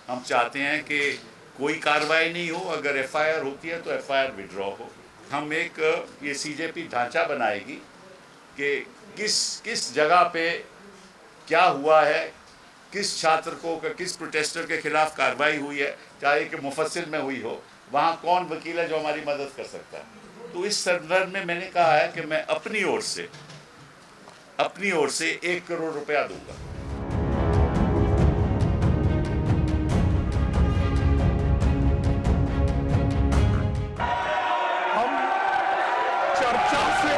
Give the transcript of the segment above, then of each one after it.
हम चाहते हैं कि कोई कार्रवाई नहीं हो, अगर एफआईआर होती है तो एफआईआर विड्रॉ हो। हम एक ये सीजेपी ढांचा बनाएगी कि किस किस जगह पे क्या हुआ है, किस छात्र को, किस प्रोटेस्टर के खिलाफ कार्रवाई हुई है, चाहे कि मुफस्सिल में हुई हो, वहाँ कौन वकील है जो हमारी मदद कर सकता है। तो इस संदर्भ में मैंने कहा है कि मैं अपनी ओर से 1 करोड़ रुपया दूंगा। हम चर्चा से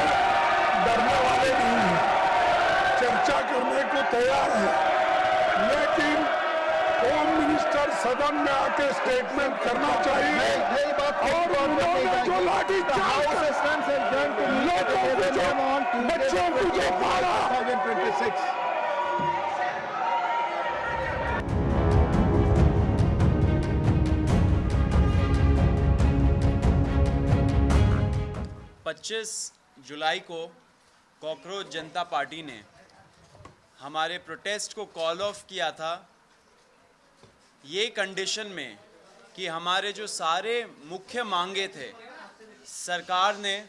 डरने वाले नहीं हैं, चर्चा करने को तैयार है, लेकिन होम मिनिस्टर सदन में आके स्टेटमेंट करना चाहिए। और उन्होंने जो लाठी बच्चों को जो मारा, पच्चीस जुलाई को कॉकरोच जनता पार्टी ने हमारे प्रोटेस्ट को कॉल ऑफ किया था, ये कंडीशन में कि हमारे जो सारे मुख्य मांगे थे सरकार ने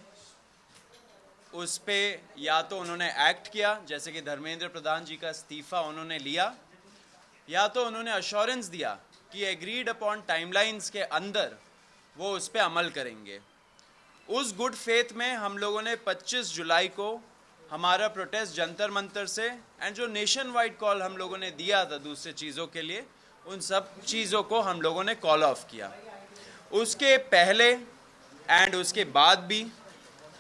उस पे या तो उन्होंने एक्ट किया, जैसे कि धर्मेंद्र प्रधान जी का इस्तीफ़ा उन्होंने लिया, या तो उन्होंने अश्योरेंस दिया कि एग्रीड अपॉन टाइमलाइंस के अंदर वो उस पे अमल करेंगे। उस गुड फेथ में हम लोगों ने 25 जुलाई को हमारा प्रोटेस्ट जंतर मंतर से एंड जो नेशन वाइड कॉल हम लोगों ने दिया था दूसरे चीज़ों के लिए, उन सब चीज़ों को हम लोगों ने कॉल ऑफ किया। उसके पहले एंड उसके बाद भी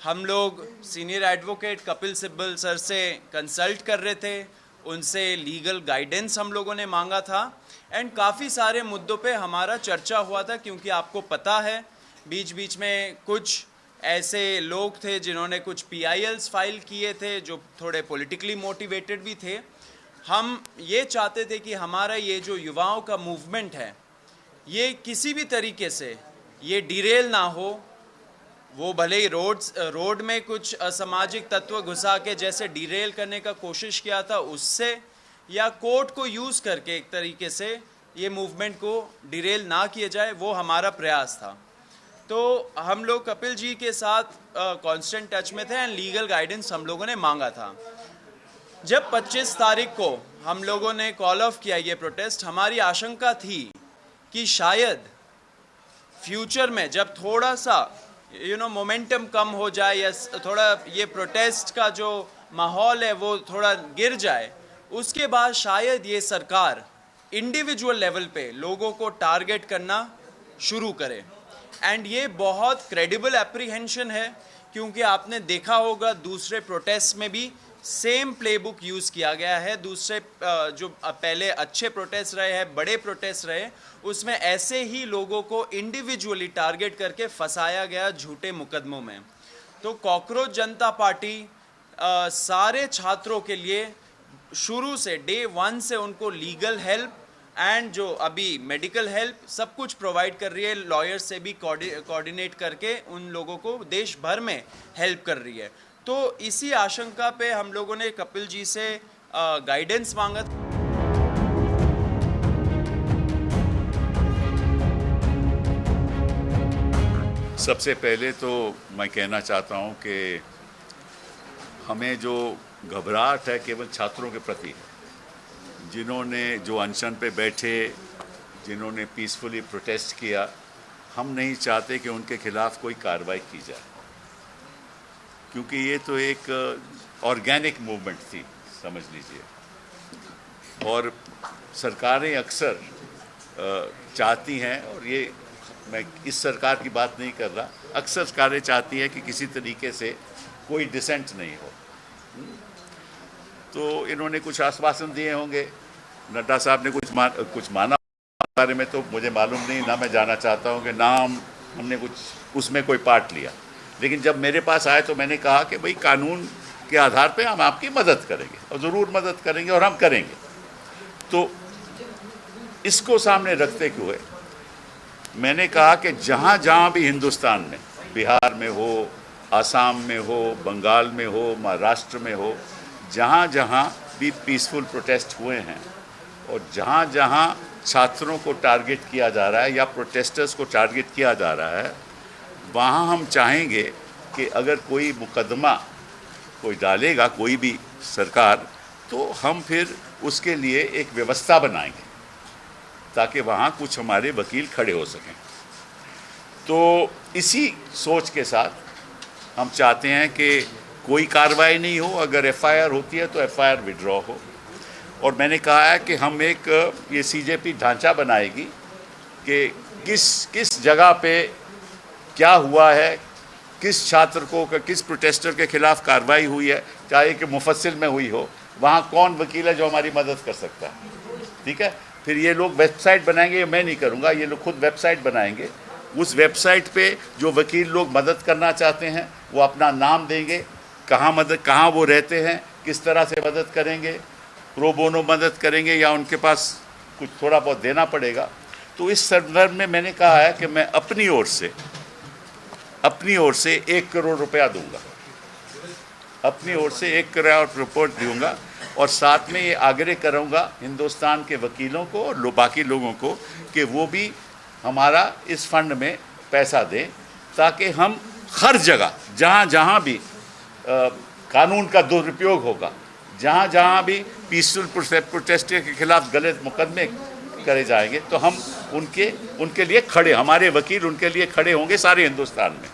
हम लोग senior advocate Kapil Sibal sir से कंसल्ट कर रहे थे, उनसे लीगल गाइडेंस हम लोगों ने मांगा था एंड काफ़ी सारे मुद्दों पे हमारा चर्चा हुआ था, क्योंकि आपको पता है बीच बीच में कुछ ऐसे लोग थे जिन्होंने कुछ PILs फाइल किए थे जो थोड़े पॉलिटिकली मोटिवेटेड भी थे। हम ये चाहते थे कि हमारा ये जो युवाओं का मूवमेंट है ये किसी भी तरीके से ये डिरेल ना हो। वो भले ही रोड में कुछ असामाजिक तत्व घुसा के जैसे डिरेल करने का कोशिश किया था उससे, या कोर्ट को यूज़ करके एक तरीके से ये मूवमेंट को डिरेल ना किया जाए, वो हमारा प्रयास था। तो हम लोग कपिल जी के साथ कांस्टेंट टच में थे एंड लीगल गाइडेंस हम लोगों ने मांगा था। जब 25 तारीख को हम लोगों ने कॉल ऑफ किया ये प्रोटेस्ट, हमारी आशंका थी कि शायद फ्यूचर में जब थोड़ा सा मोमेंटम कम हो जाए या थोड़ा ये प्रोटेस्ट का जो माहौल है वो थोड़ा गिर जाए, उसके बाद शायद ये सरकार इंडिविजुअल लेवल पे लोगों को टारगेट करना शुरू करे। एंड ये बहुत क्रेडिबल एप्रीहेंशन है, क्योंकि आपने देखा होगा दूसरे प्रोटेस्ट में भी सेम प्लेबुक यूज़ किया गया है। दूसरे जो पहले अच्छे प्रोटेस्ट रहे हैं, बड़े प्रोटेस्ट रहे, उसमें ऐसे ही लोगों को इंडिविजुअली टारगेट करके फंसाया गया झूठे मुकदमों में। तो कॉकरोच जनता पार्टी सारे छात्रों के लिए शुरू से डे 1 से उनको लीगल हेल्प एंड जो अभी मेडिकल हेल्प सब कुछ प्रोवाइड कर रही है, लॉयर से भी कोऑर्डिनेट करके उन लोगों को देश भर में हेल्प कर रही है। तो इसी आशंका पे हम लोगों ने कपिल जी से गाइडेंस मांगा। सबसे पहले तो मैं कहना चाहता हूं कि हमें जो घबराहट है केवल छात्रों के प्रति है, जिन्होंने जो अनशन पे बैठे, जिन्होंने पीसफुली प्रोटेस्ट किया। हम नहीं चाहते कि उनके खिलाफ कोई कार्रवाई की जाए, क्योंकि ये तो एक ऑर्गेनिक मूवमेंट थी, समझ लीजिए। और सरकारें अक्सर चाहती हैं, और ये मैं इस सरकार की बात नहीं कर रहा, अक्सर सरकारें चाहती हैं कि किसी तरीके से कोई डिसेंट नहीं हो। तो इन्होंने कुछ आश्वासन दिए होंगे, नड्डा साहब ने कुछ माना बारे में तो मुझे मालूम नहीं, ना मैं जाना चाहता हूं कि ना हमने कुछ उसमें कोई पार्ट लिया। लेकिन जब मेरे पास आए तो मैंने कहा कि भाई कानून के आधार पे हम आपकी मदद करेंगे, और ज़रूर मदद करेंगे और हम करेंगे। तो इसको सामने रखते हुए मैंने कहा कि जहाँ जहाँ भी हिंदुस्तान में, बिहार में हो, आसाम में हो, बंगाल में हो, महाराष्ट्र में हो, जहाँ जहाँ भी पीसफुल प्रोटेस्ट हुए हैं और जहाँ जहाँ छात्रों को टारगेट किया जा रहा है या प्रोटेस्टर्स को टारगेट किया जा रहा है, वहाँ हम चाहेंगे कि अगर कोई मुकदमा कोई डालेगा कोई भी सरकार, तो हम फिर उसके लिए एक व्यवस्था बनाएंगे ताकि वहाँ कुछ हमारे वकील खड़े हो सकें। तो इसी सोच के साथ हम चाहते हैं कि कोई कार्रवाई नहीं हो, अगर एफआईआर होती है तो एफआईआर विड्रॉ हो। और मैंने कहा है कि हम एक ये सीजेपी ढांचा बनाएगी कि किस जगह पे क्या हुआ है, किस छात्र को किस प्रोटेस्टर के खिलाफ कार्रवाई हुई है, चाहे कि मुफस्सिल में हुई हो, वहाँ कौन वकील है जो हमारी मदद कर सकता है। ठीक है, फिर ये लोग वेबसाइट बनाएंगे, मैं नहीं करूँगा, ये लोग खुद वेबसाइट बनाएंगे। उस वेबसाइट पे जो वकील लोग मदद करना चाहते हैं वो अपना नाम देंगे, कहाँ वो रहते हैं, किस तरह से मदद करेंगे, प्रो बोनो मदद करेंगे या उनके पास कुछ थोड़ा बहुत देना पड़ेगा। तो इस संदर्भ में मैंने कहा है कि मैं अपनी ओर से 1 करोड़ रुपया दूंगा, अपनी ओर से 1 करोड़ रिपोर्ट दूंगा। और साथ में ये आग्रह करूंगा हिंदुस्तान के वकीलों को और बाकी लोगों को कि वो भी हमारा इस फंड में पैसा दें, ताकि हम हर जगह जहाँ भी कानून का दुरुपयोग होगा, जहाँ भी पीसफुल प्रोटेस्ट के खिलाफ गलत मुकदमे करे जाएंगे, तो हम उनके लिए खड़े, हमारे वकील उनके लिए खड़े होंगे सारे हिंदुस्तान में।